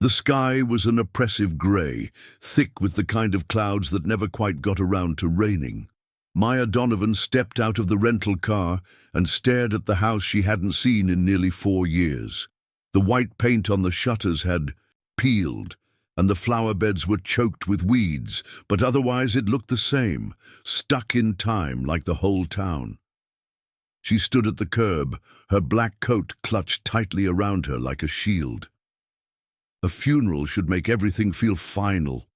The sky was an oppressive grey, thick with the kind of clouds that never quite got around to raining. Maya Donovan stepped out of the rental car and stared at the house she hadn't seen in nearly 4 years. The white paint on the shutters had peeled, and the flower beds were choked with weeds, but otherwise it looked the same, stuck in time like the whole town. She stood at the curb, her black coat clutched tightly around her like a shield. A funeral should make everything feel final,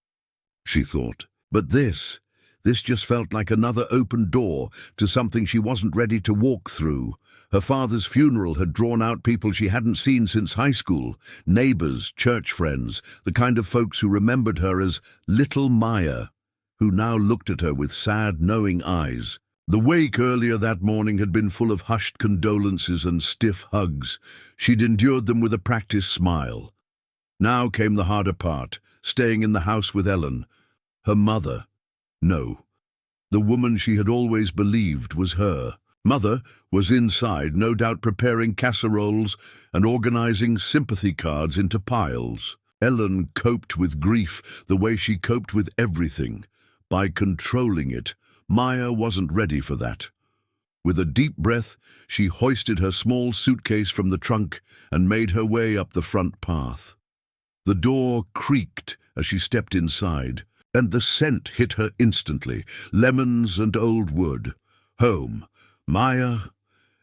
she thought. But this just felt like another open door to something she wasn't ready to walk through. Her father's funeral had drawn out people she hadn't seen since high school, neighbors, church friends, the kind of folks who remembered her as Little Maya, who now looked at her with sad, knowing eyes. The wake earlier that morning had been full of hushed condolences and stiff hugs. She'd endured them with a practiced smile. Now came the harder part, staying in the house with Ellen. Her mother. No. The woman she had always believed was her. Mother was inside, no doubt preparing casseroles and organizing sympathy cards into piles. Ellen coped with grief the way she coped with everything, by controlling it. Maya wasn't ready for that. With a deep breath, she hoisted her small suitcase from the trunk and made her way up the front path. The door creaked as she stepped inside, and the scent hit her instantly. Lemons and old wood. Home. Maya?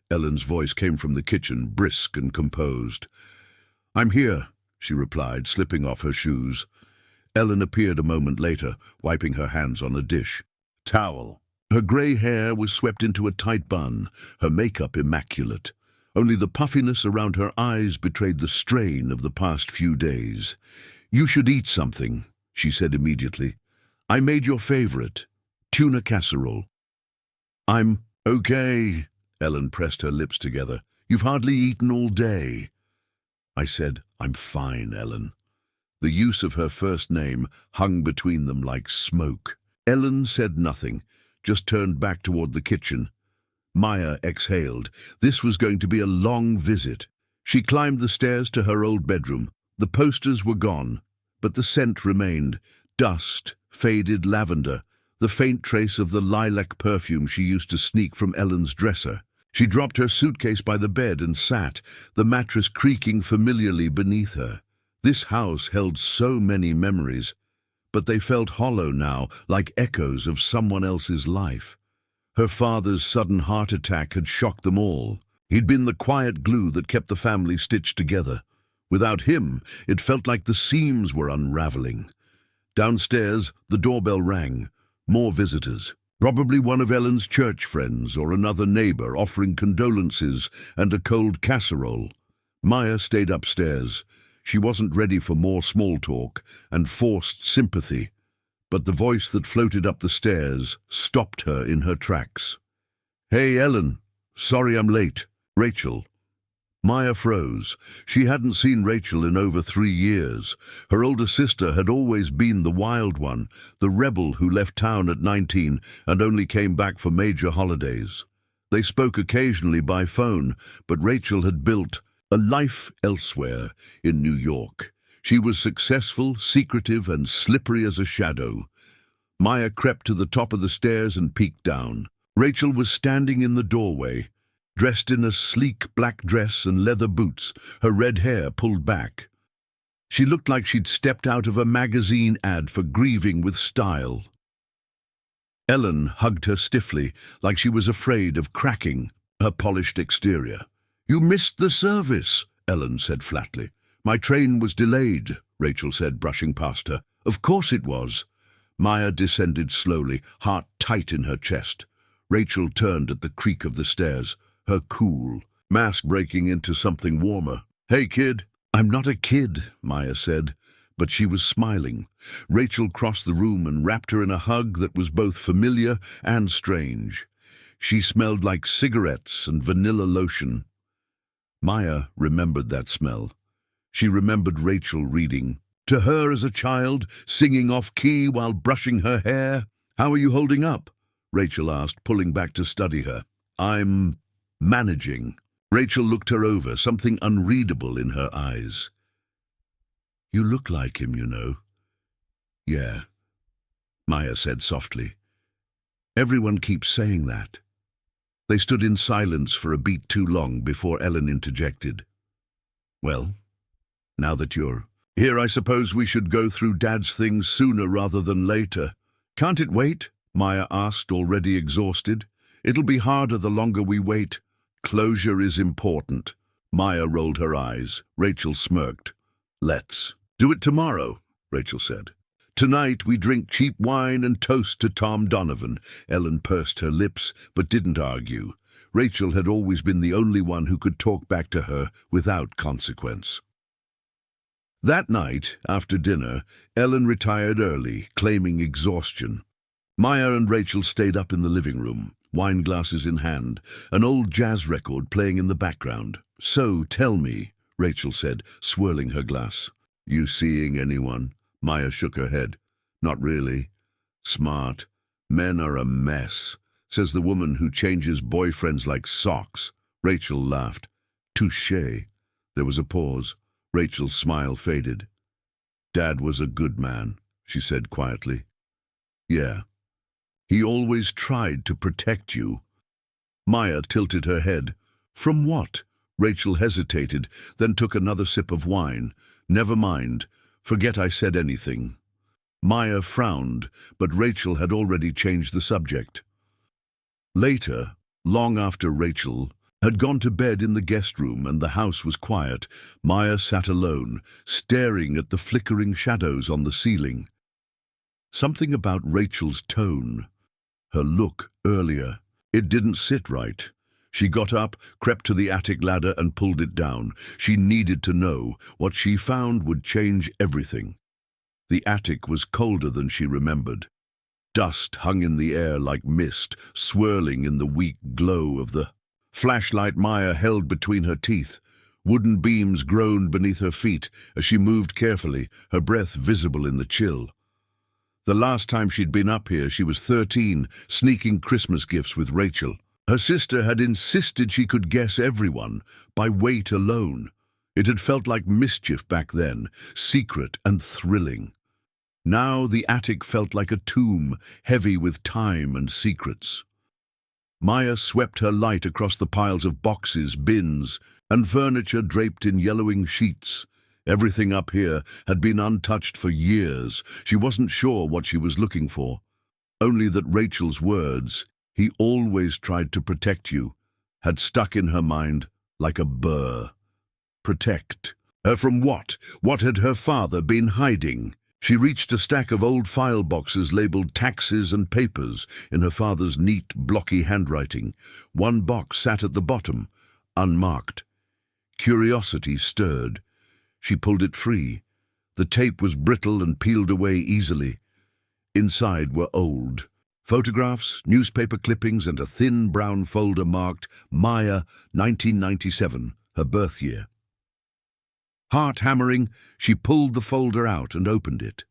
Ellen's voice came from the kitchen, brisk and composed. "I'm here," she replied, slipping off her shoes. Ellen appeared a moment later, wiping her hands on a dish. Towel. Her grey hair was swept into a tight bun, her makeup immaculate. Only the puffiness around her eyes betrayed the strain of the past few days. "You should eat something," she said immediately. "I made your favorite, tuna casserole." "I'm okay," Ellen pressed her lips together. "You've hardly eaten all day." I said, "I'm fine, Ellen." The use of her first name hung between them like smoke. Ellen said nothing, just turned back toward the kitchen. Maya exhaled. This was going to be a long visit. She climbed the stairs to her old bedroom. The posters were gone, but the scent remained. Dust, faded lavender, the faint trace of the lilac perfume she used to sneak from Ellen's dresser. She dropped her suitcase by the bed and sat, the mattress creaking familiarly beneath her. This house held so many memories, but they felt hollow now, like echoes of someone else's life. Her father's sudden heart attack had shocked them all. He'd been the quiet glue that kept the family stitched together. Without him, it felt like the seams were unraveling. Downstairs, the doorbell rang. More visitors. Probably one of Ellen's church friends or another neighbor offering condolences and a cold casserole. Maya stayed upstairs. She wasn't ready for more small talk and forced sympathy. But the voice that floated up the stairs stopped her in her tracks. "Hey, Ellen. Sorry I'm late. Rachel." Maya froze. She hadn't seen Rachel in over 3 years. Her older sister had always been the wild one, the rebel who left town at 19 and only came back for major holidays. They spoke occasionally by phone, but Rachel had built a life elsewhere in New York. She was successful, secretive, and slippery as a shadow. Maya crept to the top of the stairs and peeked down. Rachel was standing in the doorway, dressed in a sleek black dress and leather boots, her red hair pulled back. She looked like she'd stepped out of a magazine ad for grieving with style. Ellen hugged her stiffly, like she was afraid of cracking her polished exterior. "You missed the service," Ellen said flatly. "My train was delayed," Rachel said, brushing past her. "Of course it was." Maya descended slowly, heart tight in her chest. Rachel turned at the creak of the stairs, her cool mask breaking into something warmer. "Hey, kid." "I'm not a kid," Maya said, but she was smiling. Rachel crossed the room and wrapped her in a hug that was both familiar and strange. She smelled like cigarettes and vanilla lotion. Maya remembered that smell. She remembered Rachel reading to her as a child, singing off-key while brushing her hair. "How are you holding up?" Rachel asked, pulling back to study her. "I'm managing." Rachel looked her over, something unreadable in her eyes. You look like him, you know. Yeah, Maya said softly. Everyone keeps saying that. They stood in silence for a beat too long before Ellen interjected. Well, now that you're here, I suppose we should go through Dad's things sooner rather than later. Can't it wait? Maya asked, already exhausted. It'll be harder the longer we wait. Closure is important. Maya rolled her eyes. Rachel smirked. Let's do it tomorrow, Rachel said. Tonight we drink cheap wine and toast to Tom Donovan. Ellen pursed her lips, but didn't argue. Rachel had always been the only one who could talk back to her without consequence. That night, after dinner, Ellen retired early, claiming exhaustion. Maya and Rachel stayed up in the living room, wine glasses in hand, an old jazz record playing in the background. So, tell me, Rachel said, swirling her glass. You seeing anyone? Maya shook her head. Not really. Smart. Men are a mess, says the woman who changes boyfriends like socks. Rachel laughed. Touché. There was a pause. Rachel's smile faded. Dad was a good man, she said quietly. Yeah. He always tried to protect you. Maya tilted her head. From what? Rachel hesitated, then took another sip of wine. Never mind. Forget I said anything. Maya frowned, but Rachel had already changed the subject. Later, long after Rachel had gone to bed in the guest room and the house was quiet, Maya sat alone, staring at the flickering shadows on the ceiling. Something about Rachel's tone, her look earlier, it didn't sit right. She got up, crept to the attic ladder and pulled it down. She needed to know. What she found would change everything. The attic was colder than she remembered. Dust hung in the air like mist, swirling in the weak glow of the flashlight Maya held between her teeth. Wooden beams groaned beneath her feet as she moved carefully, her breath visible in the chill. The last time she'd been up here, she was 13, sneaking Christmas gifts with Rachel. Her sister had insisted she could guess everyone by weight alone. It had felt like mischief back then, secret and thrilling. Now the attic felt like a tomb, heavy with time and secrets. Maya swept her light across the piles of boxes, bins, and furniture draped in yellowing sheets. Everything up here had been untouched for years. She wasn't sure what she was looking for. Only that Rachel's words, "He always tried to protect you," had stuck in her mind like a burr. Protect her from what? What had her father been hiding? She reached a stack of old file boxes labeled taxes and papers in her father's neat, blocky handwriting. One box sat at the bottom, unmarked. Curiosity stirred. She pulled it free. The tape was brittle and peeled away easily. Inside were old photographs, newspaper clippings, and a thin brown folder marked Maya, 1997, her birth year. Heart hammering, she pulled the folder out and opened it.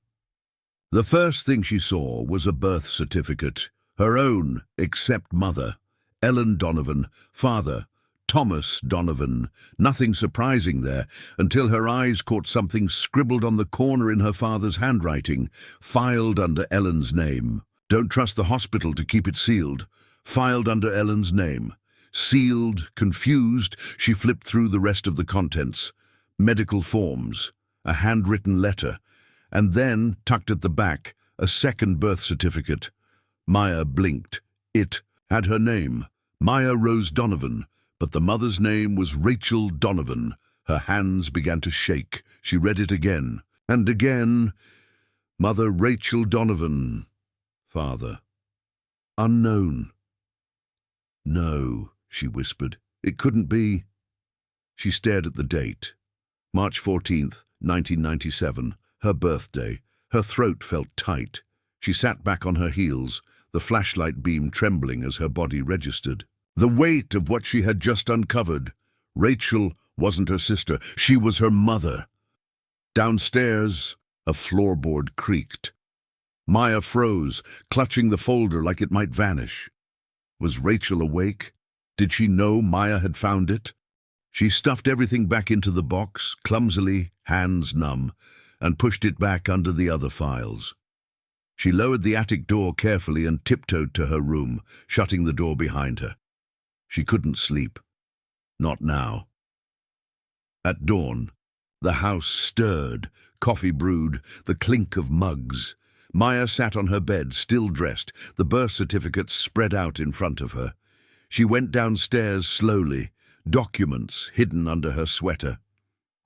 The first thing she saw was a birth certificate, her own, except mother, Ellen Donovan, father, Thomas Donovan. Nothing surprising there, until her eyes caught something scribbled on the corner in her father's handwriting, filed under Ellen's name. Don't trust the hospital to keep it sealed. Filed under Ellen's name. Sealed, confused, she flipped through the rest of the contents. Medical forms, a handwritten letter, and then, tucked at the back, a second birth certificate. Maya blinked. It had her name, Maya Rose Donovan, but the mother's name was Rachel Donovan. Her hands began to shake. She read it again, and again. Mother Rachel Donovan. Father. Unknown. No, she whispered. It couldn't be. She stared at the date. March 14th, 1997, her birthday. Her throat felt tight. She sat back on her heels, the flashlight beam trembling as her body registered. The weight of what she had just uncovered. Rachel wasn't her sister, she was her mother. Downstairs, a floorboard creaked. Maya froze, clutching the folder like it might vanish. Was Rachel awake? Did she know Maya had found it? She stuffed everything back into the box, clumsily, hands numb. and pushed it back under the other files. She lowered the attic door carefully and tiptoed to her room, shutting the door behind her. She couldn't sleep. Not now. At dawn, the house stirred, coffee brewed, the clink of mugs. Maya sat on her bed, still dressed, the birth certificate spread out in front of her. She went downstairs slowly, documents hidden under her sweater.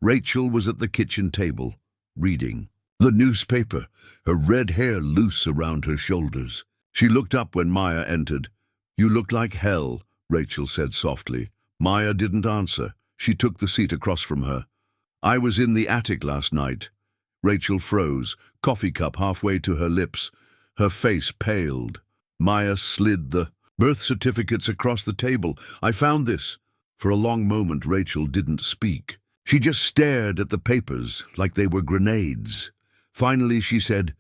Rachel was at the kitchen table, reading the newspaper, her red hair loose around her shoulders. She looked up when Maya entered. "You look like hell," Rachel said softly. Maya didn't answer. She took the seat across from her. "I was in the attic last night." Rachel froze, coffee cup halfway to her lips. Her face paled. Maya slid the birth certificates across the table. "I found this." For a long moment, Rachel didn't speak. She just stared at the papers like they were grenades. Finally, she said,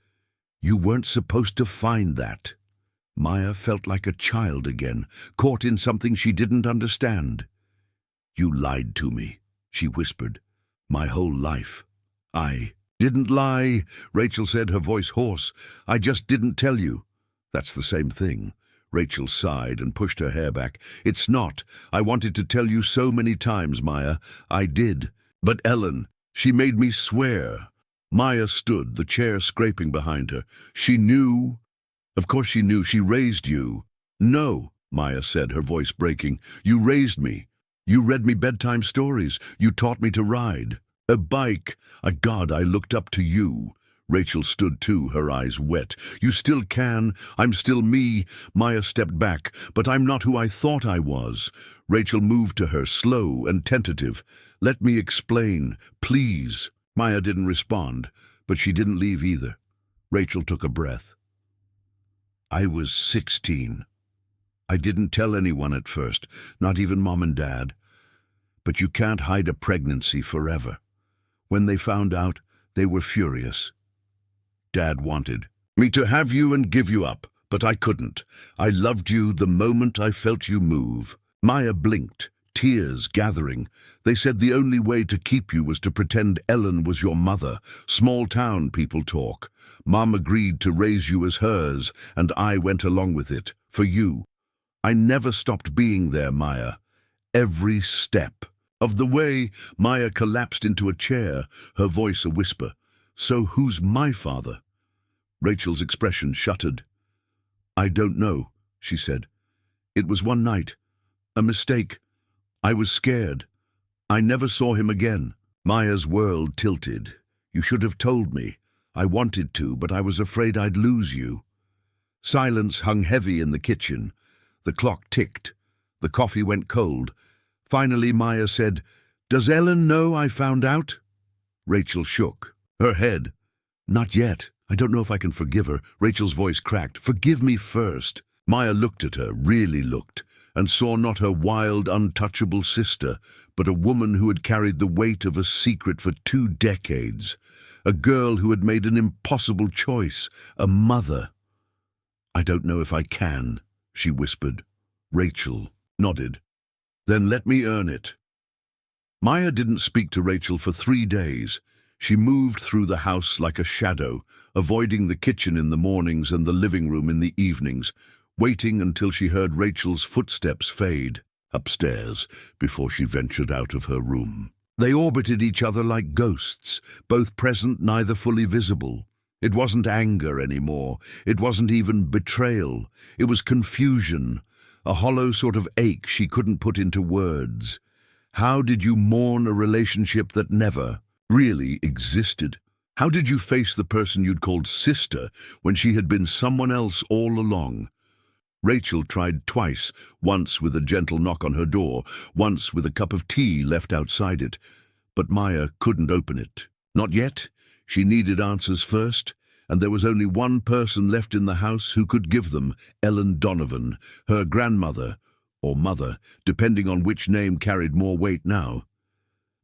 "You weren't supposed to find that." Maya felt like a child again, caught in something she didn't understand. "You lied to me," she whispered. "My whole life." "I didn't lie," Rachel said, her voice hoarse. "I just didn't tell you." "That's the same thing." Rachel sighed and pushed her hair back. "It's not. I wanted to tell you so many times, Maya. I did. But Ellen, she made me swear." Maya stood, the chair scraping behind her. "She knew." "Of course she knew. She raised you." "No," Maya said, her voice breaking. "You raised me. You read me bedtime stories. You taught me to ride a bike. God, I looked up to you." Rachel stood too, her eyes wet. "You still can. I'm still me." Maya stepped back. "But I'm not who I thought I was." Rachel moved to her, slow and tentative. "Let me explain, please." Maya didn't respond, but she didn't leave either. Rachel took a breath. "I was 16. I didn't tell anyone at first, not even Mom and Dad. But you can't hide a pregnancy forever. When they found out, they were furious. Dad wanted me to have you and give you up, but I couldn't. I loved you the moment I felt you move." Maya blinked, tears gathering. "They said the only way to keep you was to pretend Ellen was your mother. Small town people talk. Mom agreed to raise you as hers, and I went along with it, for you. I never stopped being there, Maya. Every step of the way." Maya collapsed into a chair, her voice a whisper. "So who's my father?" Rachel's expression shuttered. "I don't know," she said. "It was one night. A mistake. I was scared. I never saw him again." Maya's world tilted. "You should have told me. I wanted to, but I was afraid I'd lose you." Silence hung heavy in the kitchen. The clock ticked. The coffee went cold. Finally, Maya said, "Does Ellen know I found out?" Rachel shook her head. "Not yet. I don't know if I can forgive her." Rachel's voice cracked. "Forgive me first." Maya looked at her, really looked, and saw not her wild, untouchable sister, but a woman who had carried the weight of a secret for 2 decades, a girl who had made an impossible choice, a mother. "I don't know if I can," she whispered. Rachel nodded. "Then let me earn it." Maya didn't speak to Rachel for 3 days. She moved through the house like a shadow, avoiding the kitchen in the mornings and the living room in the evenings, waiting until she heard Rachel's footsteps fade upstairs before she ventured out of her room. They orbited each other like ghosts, both present, neither fully visible. It wasn't anger anymore. It wasn't even betrayal. It was confusion, a hollow sort of ache she couldn't put into words. How did you mourn a relationship that never really existed? How did you face the person you'd called sister when she had been someone else all along? Rachel tried twice, once with a gentle knock on her door, once with a cup of tea left outside it. But Maya couldn't open it. Not yet. She needed answers first, and there was only one person left in the house who could give them: Ellen Donovan, her grandmother, or mother, depending on which name carried more weight now.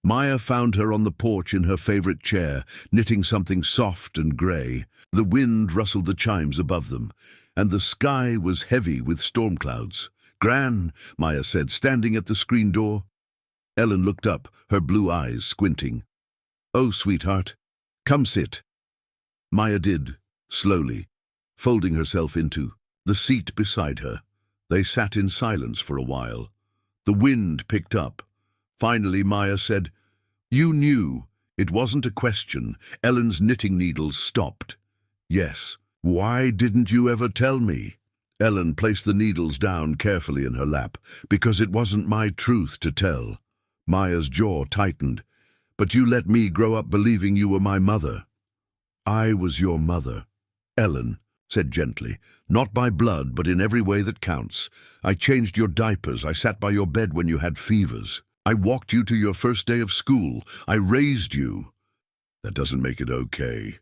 Maya found her on the porch in her favorite chair, knitting something soft and grey. The wind rustled the chimes above them, and the sky was heavy with storm clouds. "Gran," Maya said, standing at the screen door. Ellen looked up, her blue eyes squinting. "Oh, sweetheart." Come sit. Maya did, slowly, folding herself into the seat beside her. They sat in silence for a while. The wind picked up. Finally, Maya said, "You knew. It wasn't a question." Ellen's knitting needles stopped. "Yes. Why didn't you ever tell me?" Ellen placed the needles down carefully in her lap. "Because it wasn't my truth to tell." Maya's jaw tightened. "But you let me grow up believing you were my mother." "I was your mother," Ellen said gently. "Not by blood, but in every way that counts. I changed your diapers. I sat by your bed when you had fevers. I walked you to your first day of school. I raised you." "That doesn't make it okay."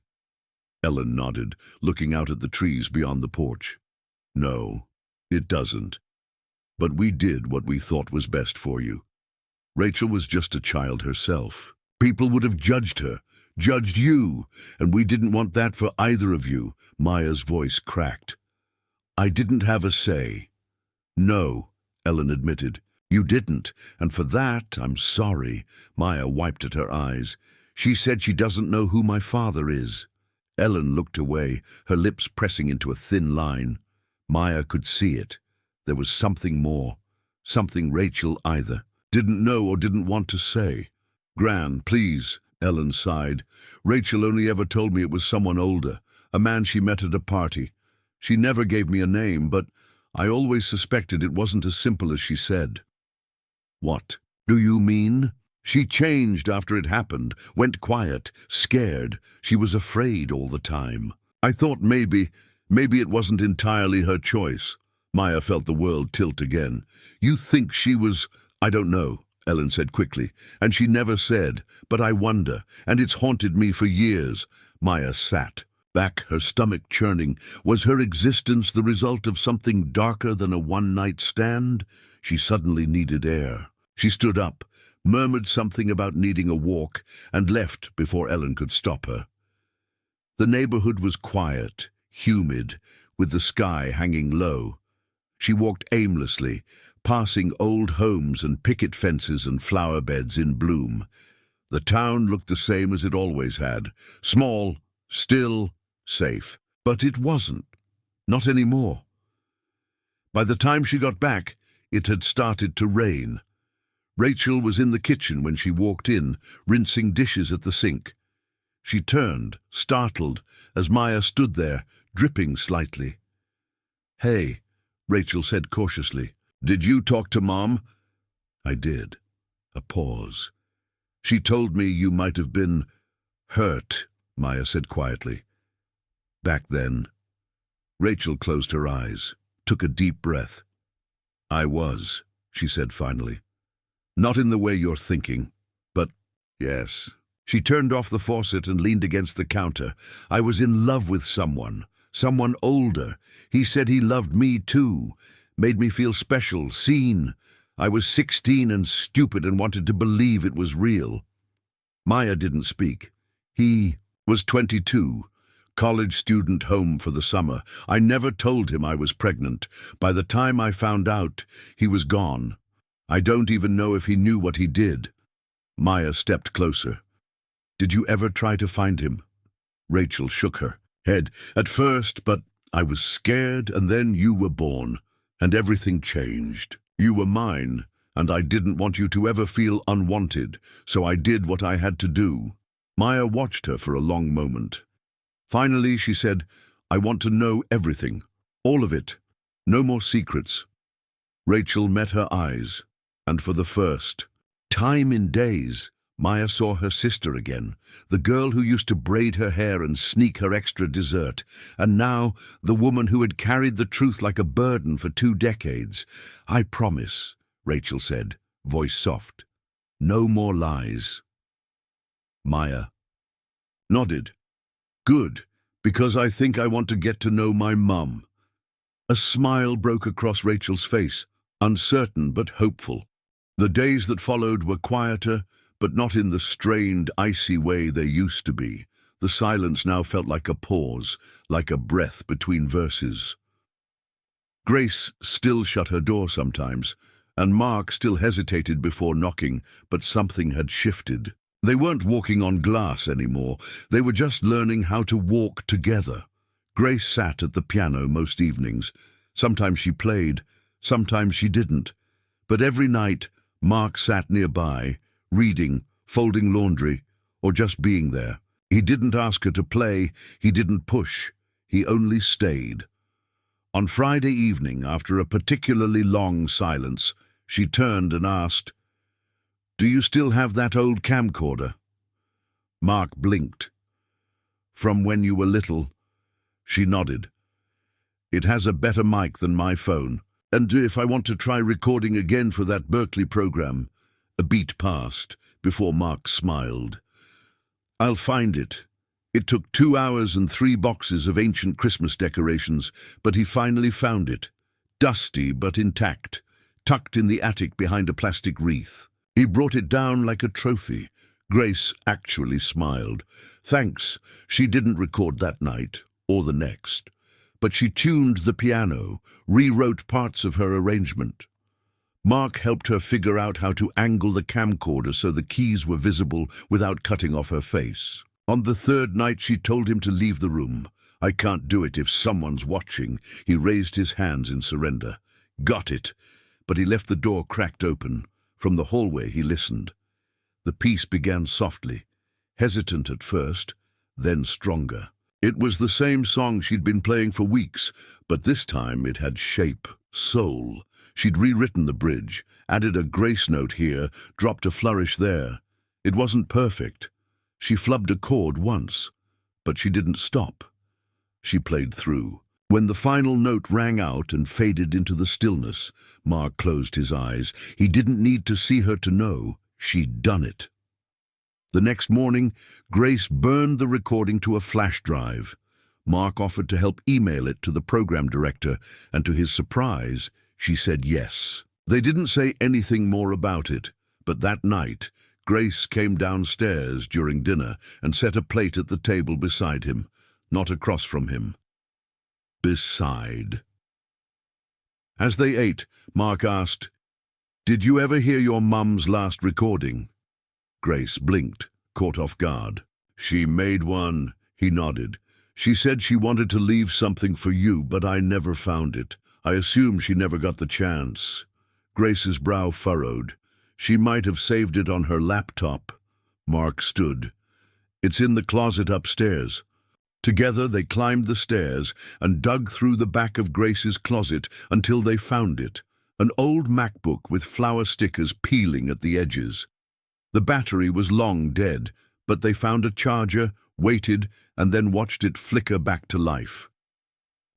Ellen nodded, looking out at the trees beyond the porch. "No, it doesn't. But we did what we thought was best for you. Rachel was just a child herself. People would have judged her, judged you, and we didn't want that for either of you." Maya's voice cracked. "I didn't have a say." "No," Ellen admitted. "You didn't, and for that I'm sorry." Maya wiped at her eyes. "She said she doesn't know who my father is." Ellen looked away, her lips pressing into a thin line. Maya could see it. There was something more, something Rachel either didn't know or didn't want to say. "Gran, please," Ellen sighed. "Rachel only ever told me it was someone older, a man she met at a party. She never gave me a name, but I always suspected it wasn't as simple as she said." "What do you mean?" "She changed after it happened, went quiet, scared. She was afraid all the time. I thought maybe it wasn't entirely her choice." Maya felt the world tilt again. "You think she was—" "I don't know," Ellen said quickly. "And she never said, but I wonder, and it's haunted me for years." Maya sat back, her stomach churning. Was her existence the result of something darker than a one-night stand? She suddenly needed air. She stood up, murmured something about needing a walk, and left before Ellen could stop her. The neighborhood was quiet, humid, with the sky hanging low. She walked aimlessly, passing old homes and picket fences and flower beds in bloom. The town looked the same as it always had, small, still, safe. But it wasn't. Not anymore. By the time she got back, it had started to rain. Rachel was in the kitchen when she walked in, rinsing dishes at the sink. She turned, startled, as Maya stood there, dripping slightly. "Hey," Rachel said cautiously. "Did you talk to Mom?" "I did." A pause. "She told me you might have been hurt," Maya said quietly. "Back then." Rachel closed her eyes, took a deep breath. "I was," she said finally. "Not in the way you're thinking, but yes." She turned off the faucet and leaned against the counter. "I was in love with someone older. He said he loved me too, made me feel special, seen. I was 16 and stupid and wanted to believe it was real." Maya didn't speak. "He was 22, college student home for the summer. I never told him I was pregnant. By the time I found out, he was gone. I don't even know if he knew what he did." Maya stepped closer. "Did you ever try to find him?" Rachel shook her head. "At first, but I was scared, and then you were born, and everything changed. You were mine, and I didn't want you to ever feel unwanted, so I did what I had to do." Maya watched her for a long moment. Finally, she said, "I want to know everything, all of it. No more secrets." Rachel met her eyes, and for the first time in days, Maya saw her sister again, the girl who used to braid her hair and sneak her extra dessert, and now the woman who had carried the truth like a burden for 2 decades. "I promise," Rachel said, voice soft. "No more lies." Maya nodded. "Good, because I think I want to get to know my mum." A smile broke across Rachel's face, uncertain but hopeful. The days that followed were quieter, but not in the strained, icy way they used to be. The silence now felt like a pause, like a breath between verses. Grace still shut her door sometimes, and Mark still hesitated before knocking, but something had shifted. They weren't walking on glass anymore. They were just learning how to walk together. Grace sat at the piano most evenings. Sometimes she played, sometimes she didn't. But every night, Mark sat nearby, reading, folding laundry, or just being there. He didn't ask her to play, he didn't push, he only stayed. On Friday evening, after a particularly long silence, she turned and asked, "Do you still have that old camcorder?" Mark blinked. "From when you were little?" She nodded. "It has a better mic than my phone. And if I want to try recording again for that Berkeley program." A beat passed before Mark smiled. "I'll find it." It took 2 hours and 3 boxes of ancient Christmas decorations, but he finally found it, dusty but intact, tucked in the attic behind a plastic wreath. He brought it down like a trophy. Grace actually smiled. Thanks. She didn't record that night, or the next. But she tuned the piano, rewrote parts of her arrangement. Mark helped her figure out how to angle the camcorder so the keys were visible without cutting off her face. On the 3rd night, she told him to leave the room. "I can't do it if someone's watching." He raised his hands in surrender. "Got it." But he left the door cracked open. From the hallway, he listened. The piece began softly, hesitant at first, then stronger. It was the same song she'd been playing for weeks, but this time it had shape, soul. She'd rewritten the bridge, added a grace note here, dropped a flourish there. It wasn't perfect. She flubbed a chord once, but she didn't stop. She played through. When the final note rang out and faded into the stillness, Mark closed his eyes. He didn't need to see her to know she'd done it. The next morning, Grace burned the recording to a flash drive. Mark offered to help email it to the program director, and to his surprise, she said yes. They didn't say anything more about it, but that night, Grace came downstairs during dinner and set a plate at the table beside him, not across from him. Beside. As they ate, Mark asked, "Did you ever hear your mum's last recording?" Grace blinked, caught off guard. "She made one," he nodded. "She said she wanted to leave something for you, but I never found it. I assume she never got the chance." Grace's brow furrowed. "She might have saved it on her laptop." Mark stood. "It's in the closet upstairs." Together they climbed the stairs and dug through the back of Grace's closet until they found it, an old MacBook with flower stickers peeling at the edges. The battery was long dead, but they found a charger, waited, and then watched it flicker back to life.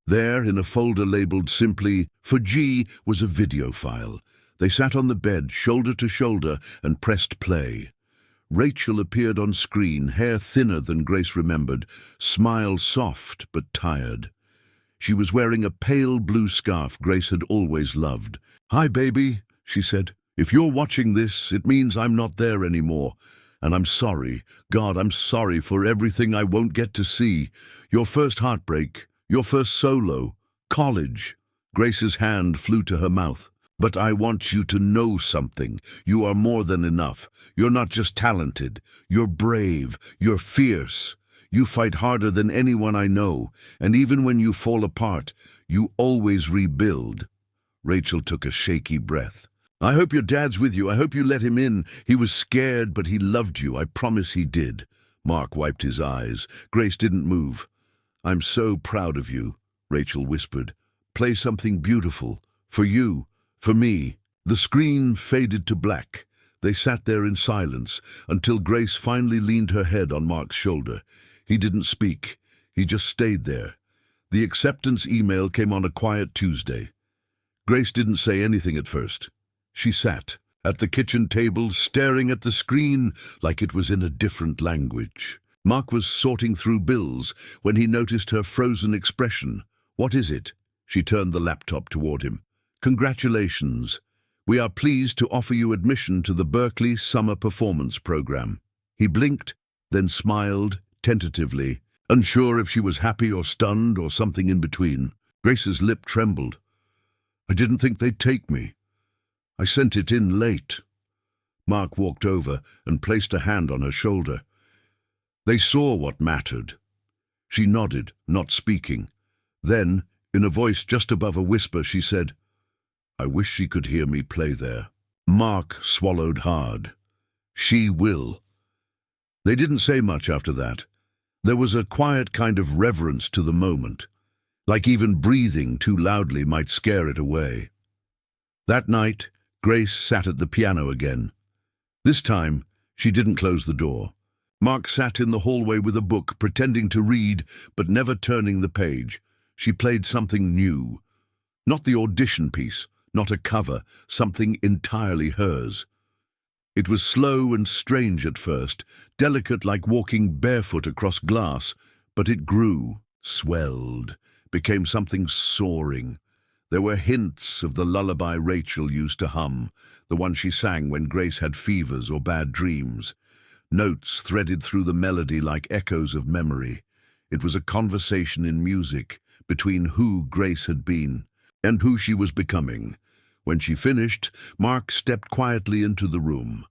There, in a folder labeled simply, "For G," was a video file. They sat on the bed, shoulder to shoulder, and pressed play. Rachel appeared on screen, hair thinner than Grace remembered, smile soft but tired. She was wearing a pale blue scarf Grace had always loved. "Hi, baby," she said. "If you're watching this, it means I'm not there anymore. And I'm sorry. God, I'm sorry for everything I won't get to see. Your first heartbreak, your first solo, college." Grace's hand flew to her mouth. "But I want you to know something. You are more than enough. You're not just talented. You're brave. You're fierce. You fight harder than anyone I know. And even when you fall apart, you always rebuild." Rachel took a shaky breath. "I hope your dad's with you. I hope you let him in. He was scared, but he loved you. I promise he did." Mark wiped his eyes. Grace didn't move. "I'm so proud of you," Rachel whispered. "Play something beautiful. For you. For me." The screen faded to black. They sat there in silence until Grace finally leaned her head on Mark's shoulder. He didn't speak. He just stayed there. The acceptance email came on a quiet Tuesday. Grace didn't say anything at first. She sat at the kitchen table, staring at the screen like it was in a different language. Mark was sorting through bills when he noticed her frozen expression. "What is it?" She turned the laptop toward him. "Congratulations. We are pleased to offer you admission to the Berkeley Summer Performance Program." He blinked, then smiled tentatively, unsure if she was happy or stunned or something in between. Grace's lip trembled. "I didn't think they'd take me. I sent it in late." Mark walked over and placed a hand on her shoulder. They saw what mattered. She nodded, not speaking. Then, in a voice just above a whisper, she said, "I wish she could hear me play there." Mark swallowed hard. She will. They didn't say much after that. There was a quiet kind of reverence to the moment, like even breathing too loudly might scare it away. That night, Grace sat at the piano again. This time, she didn't close the door. Mark sat in the hallway with a book, pretending to read, but never turning the page. She played something new. Not the audition piece, not a cover, something entirely hers. It was slow and strange at first, delicate like walking barefoot across glass, but it grew, swelled, became something soaring. There were hints of the lullaby Rachel used to hum, the one she sang when Grace had fevers or bad dreams. Notes threaded through the melody like echoes of memory. It was a conversation in music between who Grace had been and who she was becoming. When she finished, Mark stepped quietly into the room.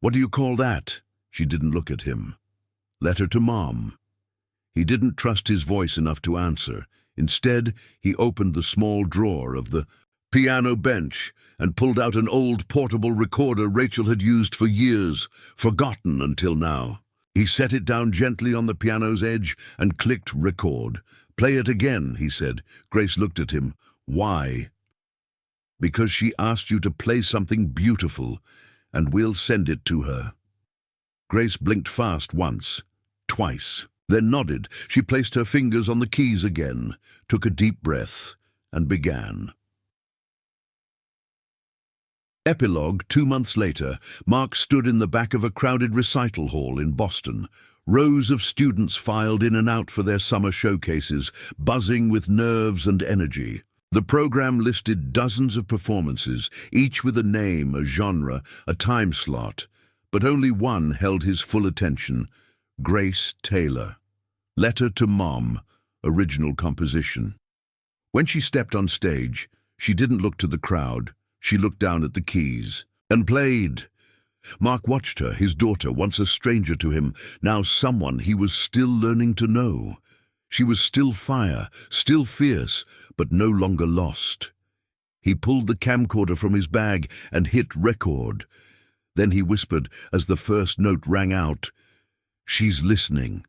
"What do you call that?" She didn't look at him. "Letter to Mom." He didn't trust his voice enough to answer. Instead, he opened the small drawer of the piano bench and pulled out an old portable recorder Rachel had used for years, forgotten until now. He set it down gently on the piano's edge and clicked record. "Play it again," he said. Grace looked at him. "Why?" "Because she asked you to play something beautiful, and we'll send it to her." Grace blinked fast once, twice, then nodded. She placed her fingers on the keys again, took a deep breath, and began. Epilogue. 2 months later, Mark stood in the back of a crowded recital hall in Boston. Rows of students filed in and out for their summer showcases, buzzing with nerves and energy. The program listed dozens of performances, each with a name, a genre, a time slot. But only one held his full attention: Grace Taylor. Letter to Mom, original composition. When she stepped on stage, she didn't look to the crowd. She looked down at the keys and played. Mark watched her, his daughter, once a stranger to him, now someone he was still learning to know. She was still fire, still fierce, but no longer lost. He pulled the camcorder from his bag and hit record. Then he whispered as the first note rang out, "She's listening."